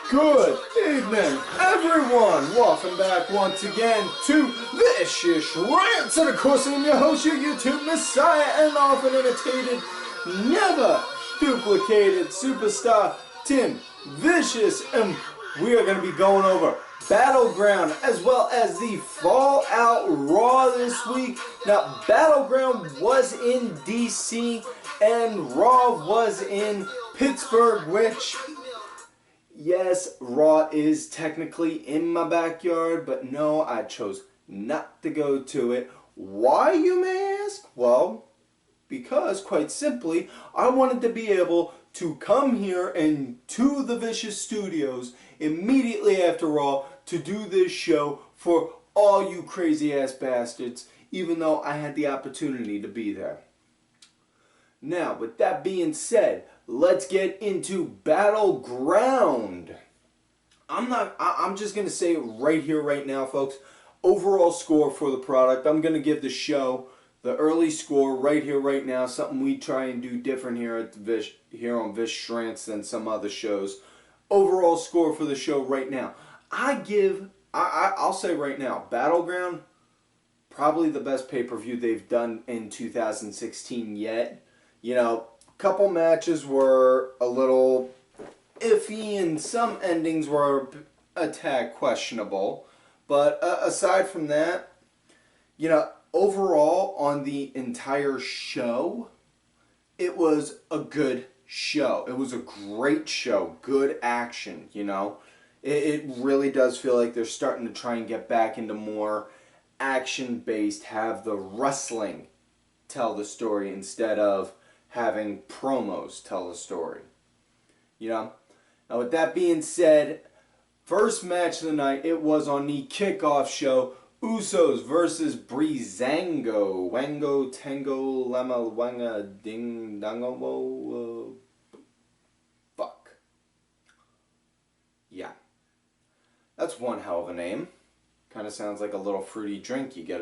Good evening, everyone. Welcome back once again to Vicious Rants. And of course, I'm your host, your YouTube Messiah, and often imitated, never duplicated superstar, Tim Vicious. And we are going to be going over Battleground as well as the Fallout Raw this week. Now, Battleground was in DC and Raw was in Pittsburgh, which, yes, Raw is technically in my backyard, but no, I chose not to go to it. Why, you may ask? Well, because, quite simply, I wanted to be able to come here and to the Vicious Studios immediately after Raw to do this show for all you crazy ass bastards, even though I had the opportunity to be there. Now, with that being said, let's get into Battleground. I'm just going to say it right here, right now, folks. Overall score for the product, I'm going to give the show the early score right here, right now. Something we try and do different here at the here on Vicious Rants than some other shows. Overall score for the show right now, I'll say right now, Battleground, probably the best pay-per-view they've done in 2016 yet. You know, a couple matches were a little iffy and some endings were a tad questionable. But aside from that, you know, overall on the entire show, it was a good show. It was a great show. Good action, you know. It really does feel like they're starting to try and get back into more action-based, have the wrestling tell the story instead of having promos tell the story. You know? Now, with that being said, first match of the night, it was on the kickoff show, Usos versus Breezeango. Wango, Tango, Lama, Wanga, Ding, Dango, fuck. Yeah. That's one hell of a name. Kind of sounds like a little fruity drink you get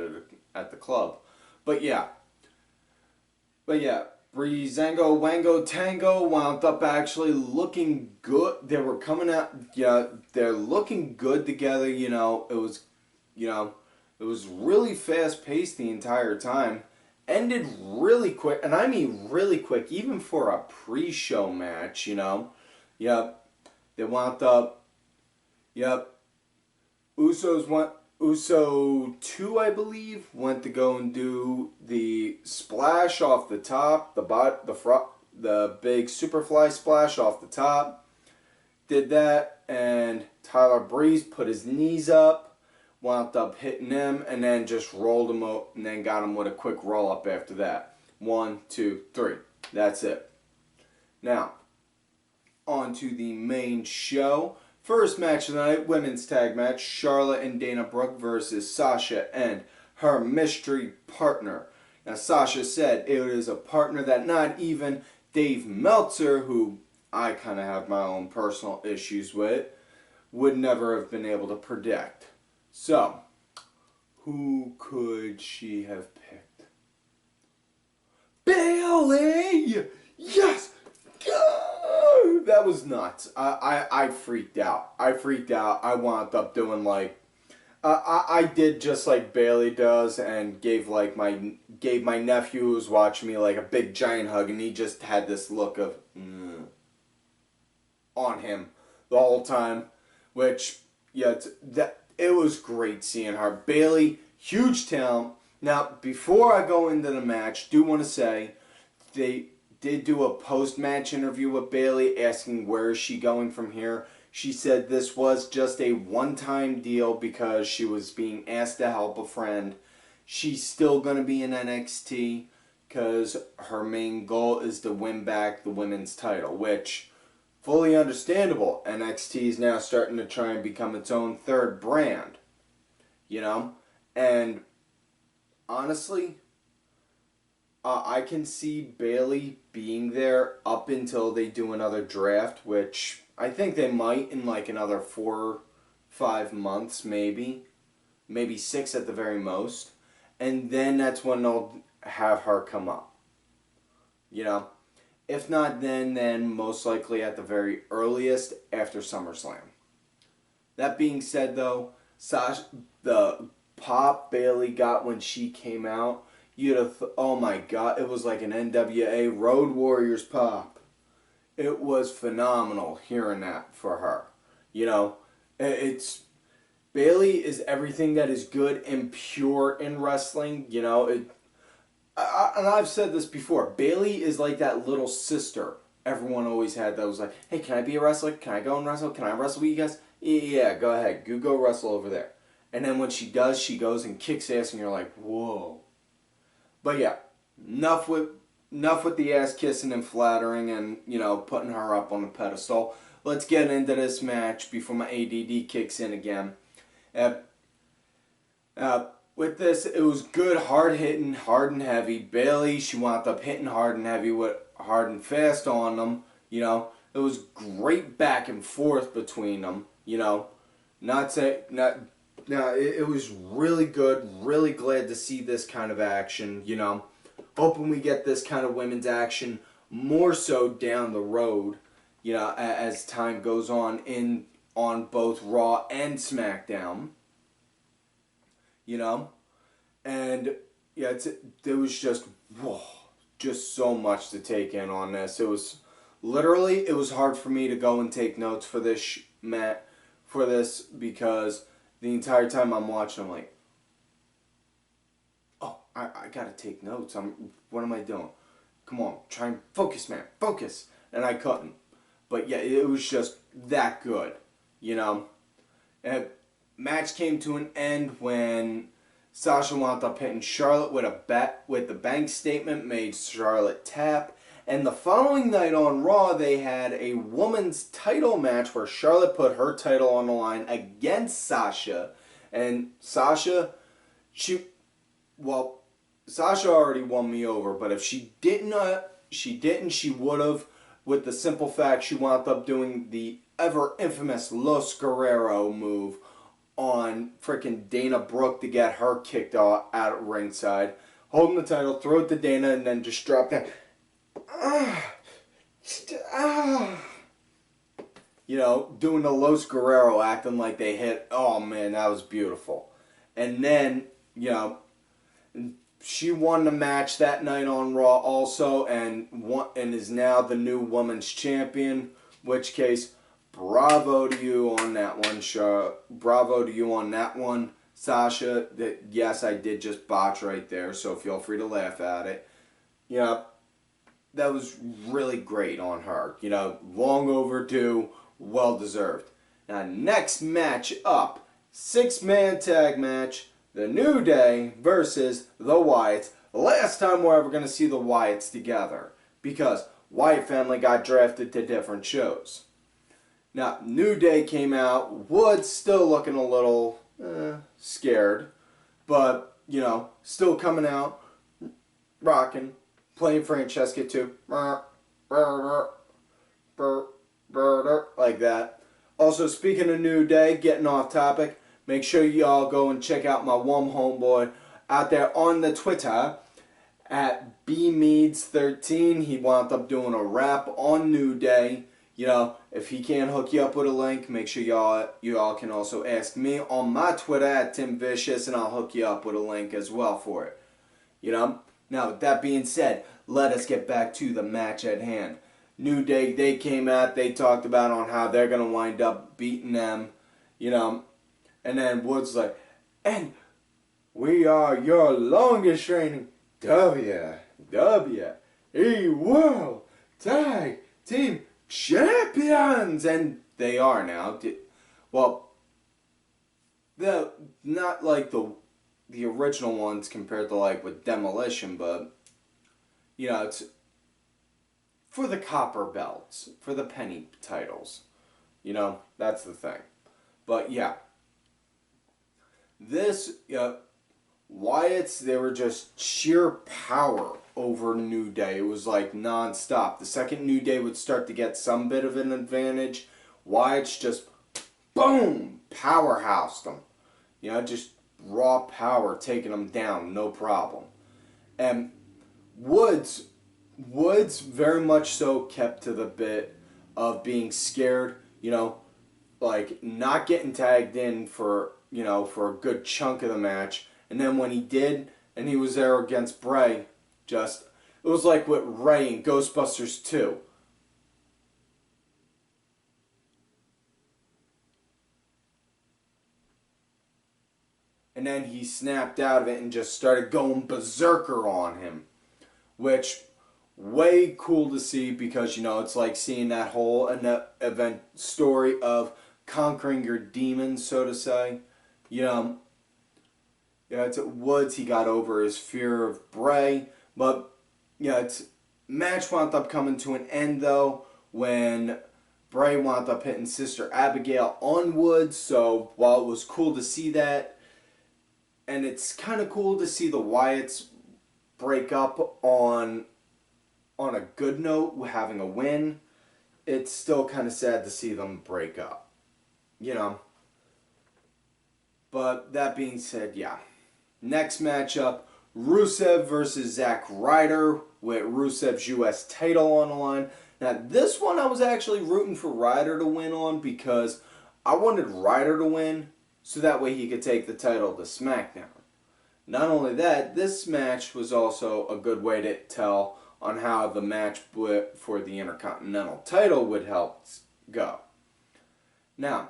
at the club. But yeah. Breezeango, Wango, Tango wound up actually looking good. They were coming out, yeah, they're looking good together, you know. It was really fast-paced the entire time. Ended really quick, and I mean really quick, even for a pre-show match, you know. Yep. They wound up, yep. Uso 2, I believe, went to go and do the splash off the top, the big Superfly splash off the top. Did that, and Tyler Breeze put his knees up, wound up hitting him, and then just rolled him out, and then got him with a quick roll up after that. 1, 2, 3. That's it. Now, on to the main show. First match of the night, women's tag match, Charlotte and Dana Brooke versus Sasha and her mystery partner. Now, Sasha said it is a partner that not even Dave Meltzer, who I kind of have my own personal issues with, would never have been able to predict. So, who could she have picked? Bayley! Yes! That was nuts. I freaked out. I wound up doing like I did just like Bayley does and gave my nephew who was watching me like a big giant hug, and he just had this look of on him the whole time, which yeah, it was great seeing her. Bayley, huge talent. Now, before I go into the match, do want to say they did do a post-match interview with Bayley asking where is she going from here. She said this was just a one-time deal because she was being asked to help a friend. She's still going to be in NXT because her main goal is to win back the women's title, which, fully understandable. NXT is now starting to try and become its own third brand, you know? And honestly, I can see Bayley being there up until they do another draft, which I think they might in like another 4 or 5 months, maybe 6 at the very most, and then that's when they'll have her come up. You know, If not then most likely at the very earliest after SummerSlam. That being said, though, Sasha, the pop Bayley got when she came out, you'd have, oh my God, it was like an NWA Road Warriors pop. It was phenomenal hearing that for her. You know, it's Bayley is everything that is good and pure in wrestling. You know, and I've said this before. Bayley is like that little sister everyone always had that was like, hey, can I be a wrestler? Can I go and wrestle? Can I wrestle with you guys? Yeah, go ahead. Go wrestle over there. And then when she does, she goes and kicks ass, and you're like, whoa. But yeah, enough with the ass kissing and flattering and, you know, putting her up on the pedestal. Let's get into this match before my ADD kicks in again. With this, it was good, hard hitting, hard and heavy. Bayley, she wound up hitting hard and heavy with hard and fast on them. You know, it was great back and forth between them. You know, it was really good. Really glad to see this kind of action. You know, hoping we get this kind of women's action more so down the road. You know, as time goes on on both Raw and SmackDown. You know, and yeah, there was just so much to take in on this. It was literally, it was hard for me to go and take notes for this because the entire time I'm watching, I'm like, oh, I gotta take notes. What am I doing? Come on, try and focus, man, focus. And I couldn't. But yeah, it was just that good, you know. And match came to an end when Sasha wound up hitting Charlotte with the bank statement, made Charlotte tap. And the following night on Raw, they had a women's title match where Charlotte put her title on the line against Sasha. And Sasha already won me over, but if she she would have, with the simple fact she wound up doing the ever infamous Los Guerrero move on frickin' Dana Brooke to get her kicked out at ringside, holding the title, throw it to Dana, and then just drop down. You know, doing the Los Guerrero, acting like they hit. Oh man, that was beautiful. And then, you know, she won the match that night on Raw also, and is now the new women's champion. Which case, bravo to you on that one, bravo to you on that one, Sasha. Yes, I did just botch right there, so feel free to laugh at it. You know, that was really great on her. You know, long overdue, well deserved. Now, next match up, 6-man tag match, The New Day versus the Wyatts. The last time we're ever going to see the Wyatts together, because Wyatt Family got drafted to different shows. Now, New Day came out. Woods still looking a little scared. But, you know, still coming out, rocking, playing Francesca too. Like that. Also, speaking of New Day, getting off topic, make sure y'all go and check out my one homeboy out there on the Twitter at bmeads13. He wound up doing a rap on New Day. You know, if he can't hook you up with a link, make sure y'all can also ask me on my Twitter at TimVicious, and I'll hook you up with a link as well for it. You know? Now, with that being said, let us get back to the match at hand. New Day, they came out, they talked about on how they're going to wind up beating them, you know. And then Woods like, and we are your longest reigning WWE World Tag Team Champions, and they are now. Well, they're not like the original ones compared to like with Demolition, but you know, it's for the copper belts, for the penny titles. You know, that's the thing. But yeah, this Wyatt's, they were just sheer power over New Day. It was like non-stop. The second New Day would start to get some bit of an advantage, Wyatt's just, boom, powerhoused them. You know, just raw power, taking them down, no problem. And Woods very much so kept to the bit of being scared. You know, like not getting tagged in for, you know, for a good chunk of the match. And then when he did, and he was there against Bray, just, it was like with Ray in Ghostbusters 2. And then he snapped out of it and just started going berserker on him. Which, way cool to see, because, you know, it's like seeing that whole event story of conquering your demons, so to say. You know, yeah, it's at Woods, he got over his fear of Bray. But, yeah, it's match wound up coming to an end, though, when Bray wound up hitting Sister Abigail on Woods. So, while it was cool to see that, and it's kind of cool to see the Wyatts break up on a good note, having a win, it's still kind of sad to see them break up. You know. But that being said, yeah. Next matchup, Rusev versus Zack Ryder, with Rusev's US title on the line. Now, this one I was actually rooting for Ryder to win on, because I wanted Ryder to win, so that way he could take the title to SmackDown. Not only that, this match was also a good way to tell on how the match for the Intercontinental title would help go. Now,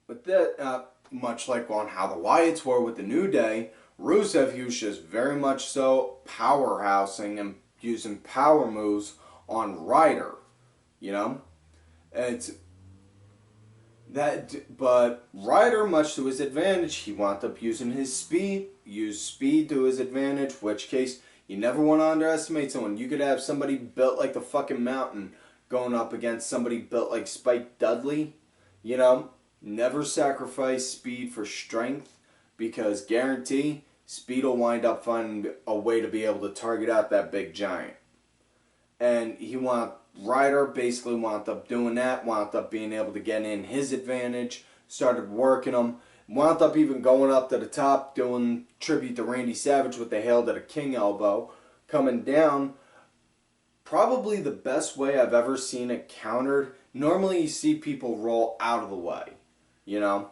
with that, much like on how the Wyatts were with the New Day, Rusev, he was just very much so powerhousing and using power moves on Ryder. You know? It's that, but Ryder, much to his advantage, he wound up using his speed, used speed to his advantage, which case, you never want to underestimate someone. You could have somebody built like the fucking mountain going up against somebody built like Spike Dudley. You know, never sacrifice speed for strength, because guarantee, speed will wind up finding a way to be able to target out that big giant. And Ryder basically wound up doing that, wound up being able to get in his advantage, started working him, wound up even going up to the top, doing tribute to Randy Savage with the Hail to the King elbow, coming down. Probably the best way I've ever seen it countered. Normally you see people roll out of the way, you know,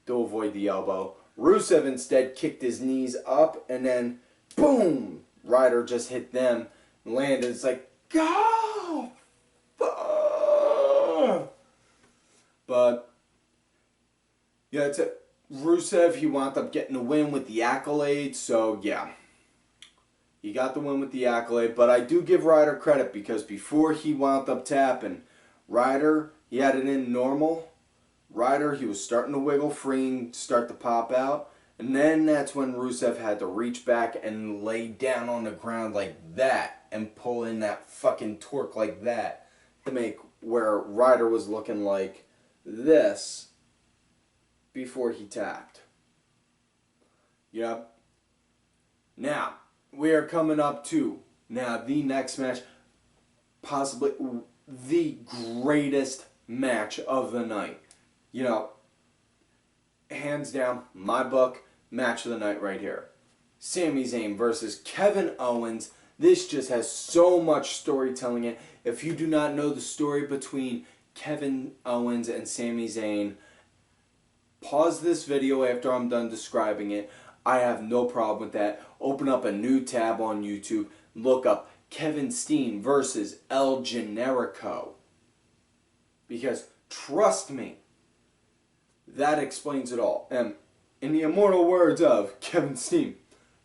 to avoid the elbow. Rusev instead kicked his knees up, and then, boom, Ryder just hit them, landed. It's like, go! But, yeah, it's a Rusev, he wound up getting the win with the accolade, so yeah. He got the win with the accolade, but I do give Ryder credit, because before he wound up tapping, Ryder, he had it in normal. Ryder, he was starting to wiggle free and start to pop out. And then that's when Rusev had to reach back and lay down on the ground like that and pull in that fucking torque like that to make where Ryder was looking like this before he tapped. Yep. Now, we are coming up to the next match, possibly the greatest match of the night. You know, hands down, my book, match of the night right here. Sami Zayn versus Kevin Owens. This just has so much storytelling in it. If you do not know the story between Kevin Owens and Sami Zayn, pause this video after I'm done describing it. I have no problem with that. Open up a new tab on YouTube. Look up Kevin Steen versus El Generico. Because, trust me, that explains it all. And in the immortal words of Kevin Steen,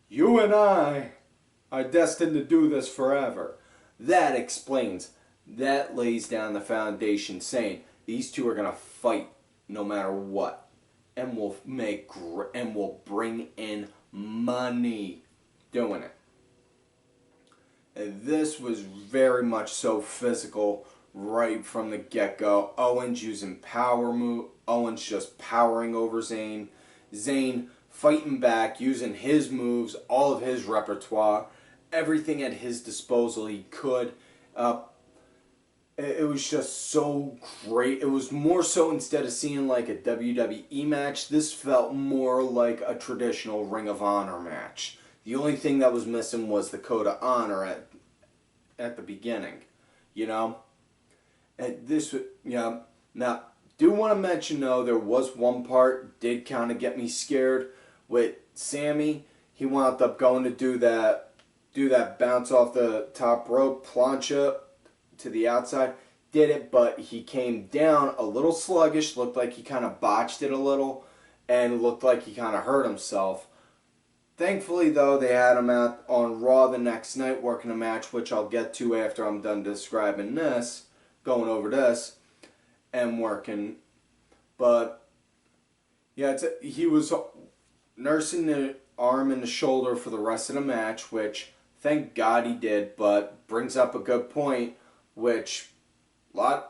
you and I are destined to do this forever. That explains, that lays down the foundation saying these two are going to fight no matter what. And will bring in money doing it. And this was very much so physical right from the get-go. Owens using power move. Owens just powering over Zayn. Zayn fighting back, using his moves, all of his repertoire, everything at his disposal he could. It was just so great. It was more so, instead of seeing like a WWE match, this felt more like a traditional Ring of Honor match. The only thing that was missing was the Code of Honor at the beginning, you know. And this, yeah. Now, Do want to mention though, there was one part did kind of get me scared with Sami. He wound up going to do that bounce off the top rope, plancha to the outside. Did it, but he came down a little sluggish. Looked like he kind of botched it a little, and looked like he kind of hurt himself. Thankfully, though, they had him out on Raw the next night working a match, which I'll get to after I'm done describing this, going over this, and working. But yeah, he was nursing the arm and the shoulder for the rest of the match, which thank God he did. But brings up a good point, which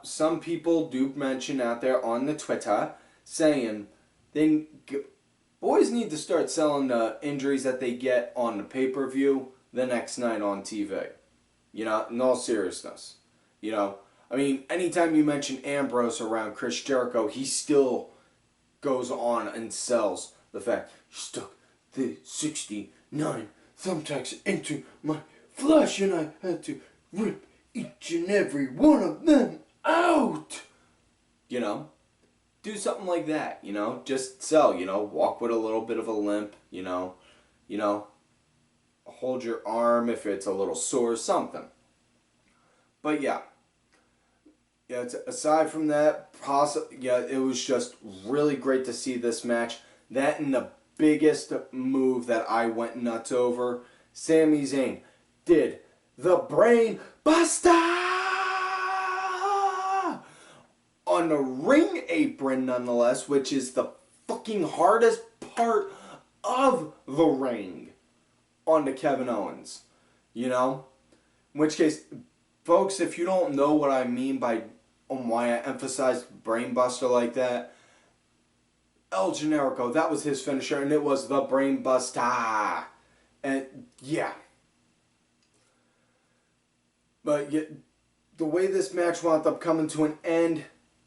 some people do mention out there on the Twitter, saying boys need to start selling the injuries that they get on the pay-per-view the next night on TV. You know, in all seriousness. You know, I mean, anytime you mention Ambrose around Chris Jericho, he still goes on and sells the fact he stuck the 69 thumbtacks into my flesh and I had to rip each and every one of them out. You know? Do something like that, you know, just sell, you know, walk with a little bit of a limp, you know, hold your arm if it's a little sore, something. But yeah, aside from that, it was just really great to see this match. That and the biggest move that I went nuts over, Sami Zayn did the brain buster on the ring apron, nonetheless, which is the fucking hardest part of the ring, onto Kevin Owens. You know? In which case, folks, if you don't know what I mean by why I emphasized brainbuster like that, El Generico, that was his finisher, and it was the brainbuster. And yeah. But the way this match wound up coming to an end,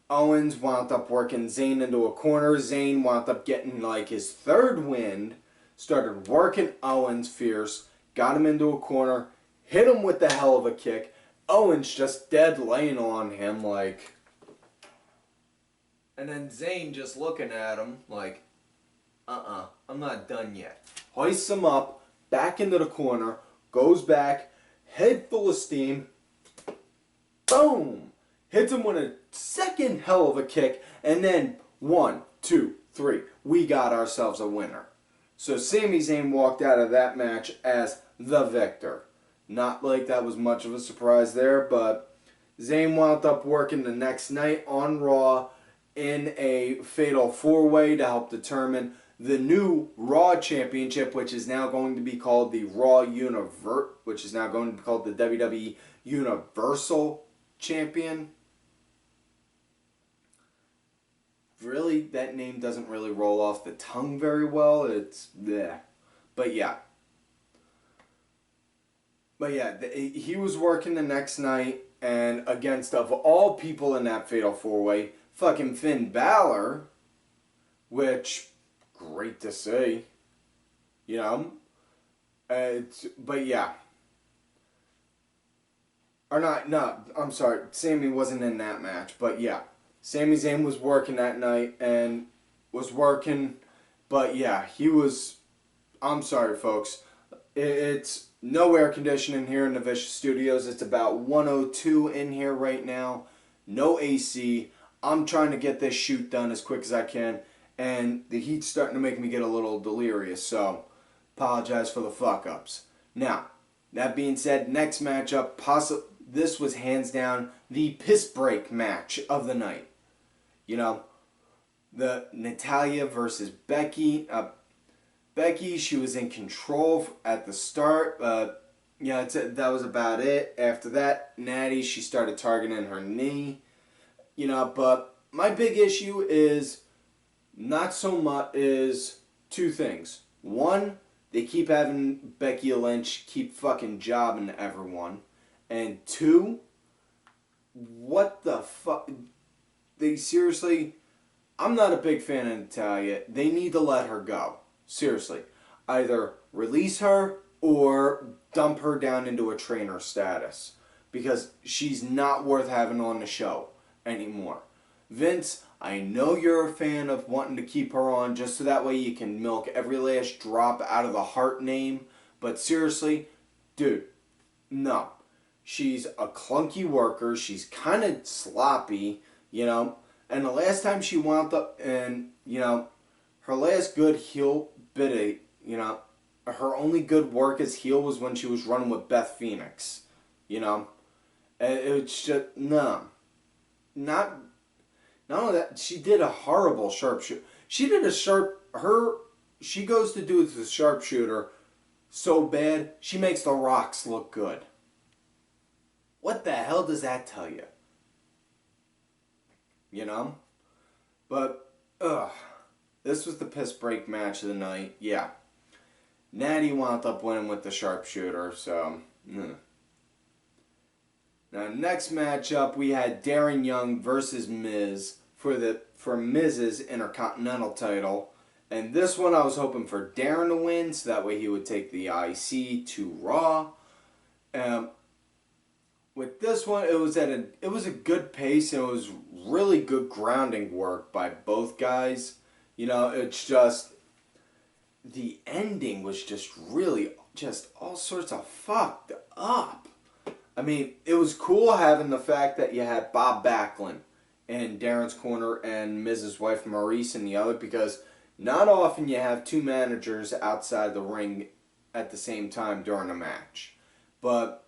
Owens wound up working Zayn into a corner. Zayn wound up getting like his third wind. Started working Owens fierce. Got him into a corner. Hit him with the hell of a kick. Owens just dead laying on him like. And then Zayn just looking at him like, I'm not done yet. Hoists him up. Back into the corner. Goes back. Head full of steam. Boom. Hits him with a second hell of a kick, and then 1, 2, 3. We got ourselves a winner. So Sami Zayn walked out of that match as the victor. Not like that was much of a surprise there, but Zayn wound up working the next night on Raw in a fatal 4-way to help determine the new Raw Championship, which is now going to be called the which is now going to be called the WWE Universal Champion. Really, that name doesn't really roll off the tongue very well. It's bleh. But yeah. He was working the next night, and against, of all people in that fatal 4-way, fucking Finn Balor, which, great to see. You know? But yeah. Or not, no, I'm sorry, Sami wasn't in that match, but yeah. Sami Zayn was working that night and was working, but yeah, he was, I'm sorry folks, it's no air conditioning here in the Vicious Studios. It's about 102 in here right now, no AC. I'm trying to get this shoot done as quick as I can, and the heat's starting to make me get a little delirious, so apologize for the fuck-ups. Now, that being said, next matchup, this was hands down the piss break match of the night. You know, the Natalya versus Becky. Becky, she was in control at the start. Yeah, that was about it. After that, Natty, she started targeting her knee. You know, but my big issue is not so much is two things. One, they keep having Becky Lynch keep fucking jobbing everyone. And two, what the fuck? They seriously, I'm not a big fan of Natalya. They need to let her go. Seriously. Either release her or dump her down into a trainer status. Because she's not worth having on the show anymore. Vince, I know you're a fan of wanting to keep her on just so that way you can milk every last drop out of the Hart name. But seriously, dude, no. She's a clunky worker. She's kind of sloppy, you know. And the last time she wound up, and, you know, her last good heel bit of, you know, her only good work as heel was when she was running with Beth Phoenix, you know. And it's just, no. Not only that, she did a horrible sharpshooter. She goes to do the sharpshooter so bad, she makes the Rocks look good. What the hell does that tell you? You know? But, this was the piss break match of the night. Yeah. Natty wound up winning with the sharpshooter, so, Now, next matchup, we had Darren Young versus Miz for Miz's Intercontinental title. And this one, I was hoping for Darren to win, so that way he would take the IC to Raw. With this one, it was a good pace, and it was really good grounding work by both guys. You know, it's just the ending was just really just all sorts of fucked up. I mean, it was cool having the fact that you had Bob Backlund in Darren's corner and Miz's wife Maryse in the other, because not often you have two managers outside the ring at the same time during a match. But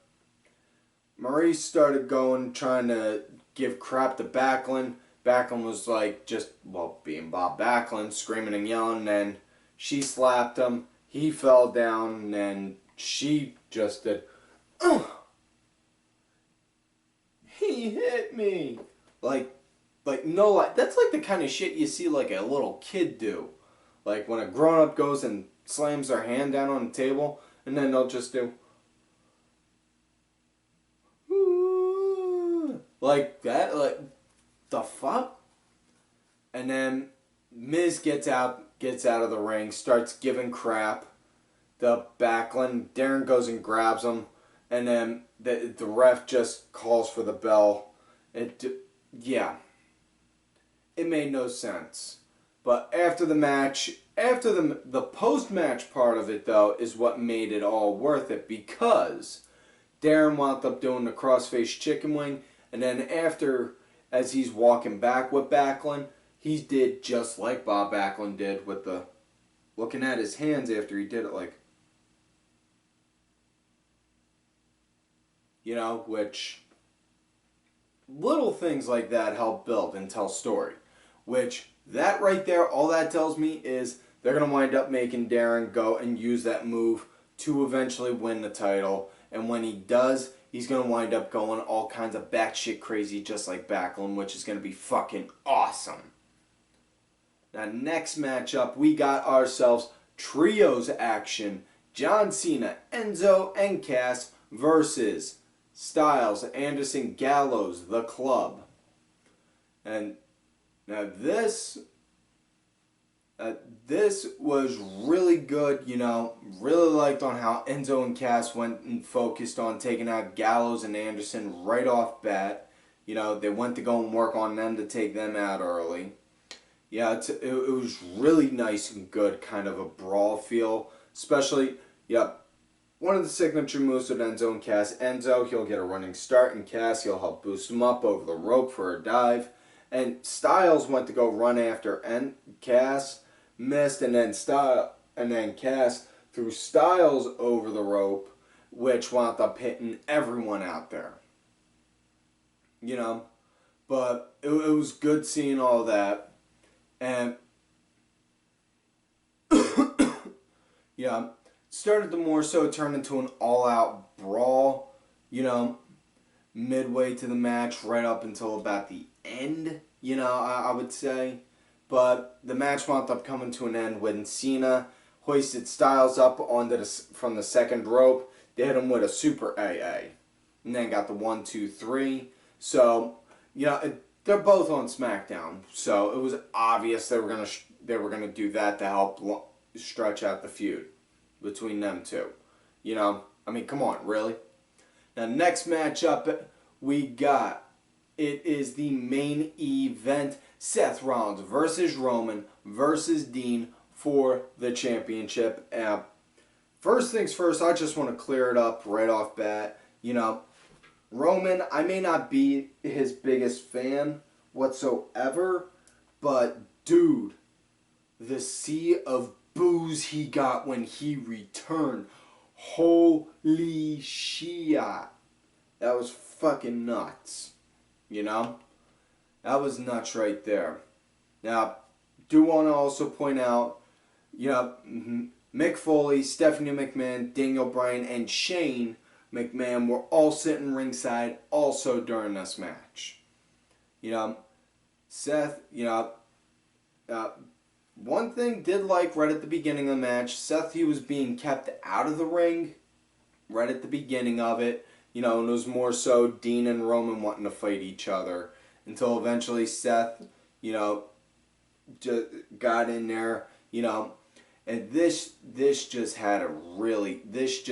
Maryse started trying to give crap to Backlund. Backlund was like just, well, being Bob Backlund, screaming and yelling, and then she slapped him. He fell down, and then she just did, he hit me. Like no, that's like the kind of shit you see like a little kid do. Like when a grown-up goes and slams their hand down on the table, and then they'll just do, like that, like, the fuck? And then Miz gets out of the ring, starts giving crap. The Backlund, Darren goes and grabs him, and then the ref just calls for the bell. Yeah. It made no sense. But after the match, after the post-match part of it, though, is what made it all worth it, because Darren wound up doing the crossface chicken wing, and then after, as he's walking back with Backlund, he did just like Bob Backlund did with the, looking at his hands after he did it, like, you know, which, little things like that help build and tell story. Which, that right there, all that tells me is they're going to wind up making Darren go and use that move to eventually win the title. And when he does, he's going to wind up going all kinds of batshit crazy just like Backlund, which is going to be fucking awesome. Now, next matchup, we got ourselves trios action. John Cena, Enzo, and Cass versus Styles, Anderson, Gallows, The Club. And now this was really good, you know, really liked on how Enzo and Cass went and focused on taking out Gallows and Anderson right off bat. You know, they went to go and work on them to take them out early. Yeah, it was really nice and good, kind of a brawl feel. Especially, yeah, one of the signature moves with Enzo and Cass. Enzo, he'll get a running start, and Cass, he'll help boost him up over the rope for a dive. And Styles went to go run after Cass, missed, and then Cass threw Styles over the rope, which wound up hitting everyone out there. You know, but it was good seeing all that. And yeah, started to more so turn into an all-out brawl, you know, midway to the match, right up until about the end, you know, I would say. But the match wound up coming to an end when Cena hoisted Styles up from the second rope. They hit him with a super AA. And then got the 1, 2, 3. So, you know, they're both on SmackDown. So it was obvious they were gonna do that to help stretch out the feud between them two. You know, I mean, come on, really? Now, next matchup we got, it is the main event. Seth Rollins versus Roman versus Dean for the championship. First things first, I just want to clear it up right off bat. You know, Roman, I may not be his biggest fan whatsoever, but dude, the sea of boos he got when he returned. Holy shit. That was fucking nuts. You know? That was nuts right there. Now, do want to also point out, you know, Mick Foley, Stephanie McMahon, Daniel Bryan, and Shane McMahon were all sitting ringside also during this match. You know, Seth, you know, one thing did like right at the beginning of the match, Seth, he was being kept out of the ring right at the beginning of it. You know, and it was more so Dean and Roman wanting to fight each other until eventually Seth, you know, just got in there, you know, and this just had a really, this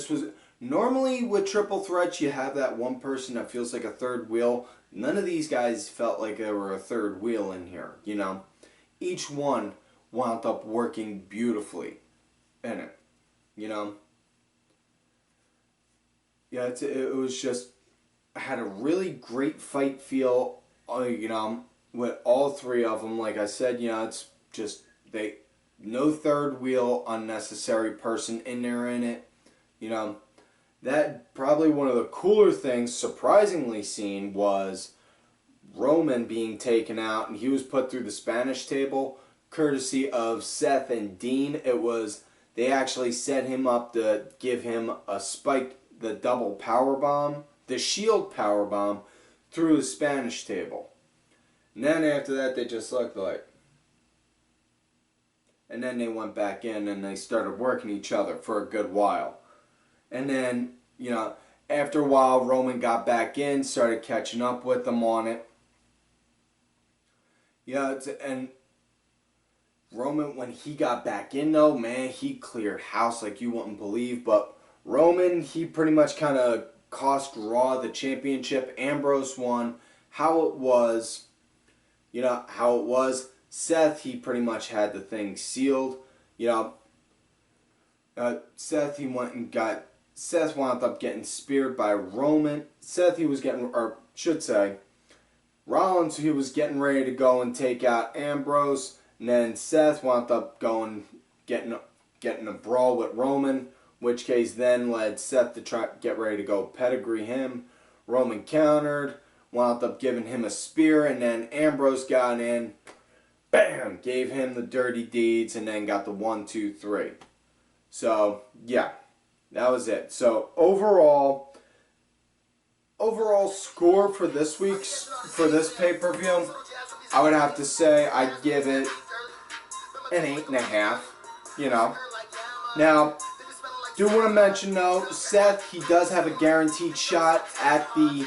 was, normally with triple threats you have that one person that feels like a third wheel. None of these guys felt like they were a third wheel in here, you know. Each one wound up working beautifully in it, you know. Yeah, it was just, had a really great fight feel, you know, with all three of them. Like I said, you know, it's just, no third wheel, unnecessary person in there in it, you know. That, probably one of the cooler things, surprisingly seen, was Roman being taken out, and he was put through the Spanish table, courtesy of Seth and Dean. It was, they actually set him up to give him a spike, the double power bomb, the shield power bomb, through the Spanish table. And then after that, they just looked like, and then they went back in and they started working each other for a good while. And then, you know, after a while, Roman got back in, started catching up with them on it. Yeah, and Roman, when he got back in though, man, he cleared house like you wouldn't believe. But Roman, he pretty much kind of cost Raw the championship. Ambrose won. How it was, you know, how it was. Seth, he pretty much had the thing sealed. You know, Seth, he went and got, Seth wound up getting speared by Roman. Seth, he was getting, or should say, Rollins, he was getting ready to go and take out Ambrose. And then Seth wound up going, getting a brawl with Roman, which case then led Seth to try get ready to go pedigree him. Roman countered, wound up giving him a spear, and then Ambrose got in, bam, gave him the dirty deeds, and then got the 1, 2, 3. So yeah, that was it. So overall score for this pay-per-view, I would have to say I'd give it an 8.5. You know. Now, do want to mention though, Seth, he does have a guaranteed shot at the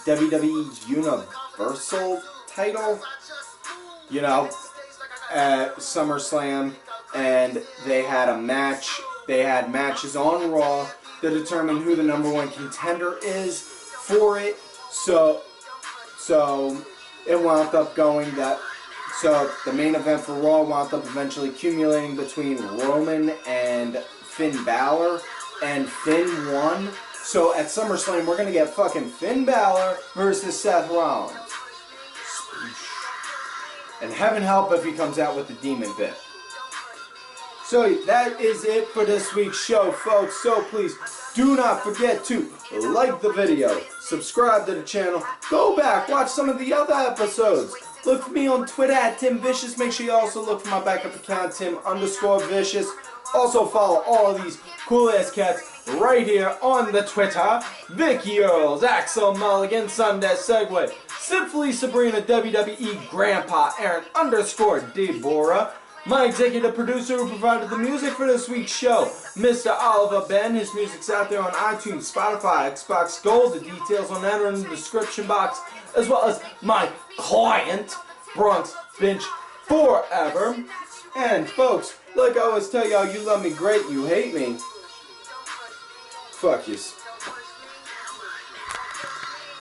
WWE Universal title, you know, at SummerSlam, and they had a match, they had matches on Raw to determine who the #1 contender is for it, so it wound up going that, so the main event for Raw wound up eventually accumulating between Roman and Finn Balor, and Finn won. So at SummerSlam, we're going to get fucking Finn Balor versus Seth Rollins. And heaven help if he comes out with the demon bit. So that is it for this week's show, folks. So please do not forget to like the video, subscribe to the channel, go back, watch some of the other episodes. Look for me on Twitter at Tim Vicious. Make sure you also look for my backup account, Tim_Vicious. Also follow all of these cool-ass cats right here on the Twitter. Vicky Earls, Axel Mulligan, Sunday Segway, Simply Sabrina, WWE Grandpa, Aaron_Deborah. My executive producer who provided the music for this week's show, Mr. Oliver Ben. His music's out there on iTunes, Spotify, Xbox Gold. The details on that are in the description box, as well as my client, Bronx Bench Forever. And folks, like I always tell y'all, you love me great, you hate me. Fuck yous.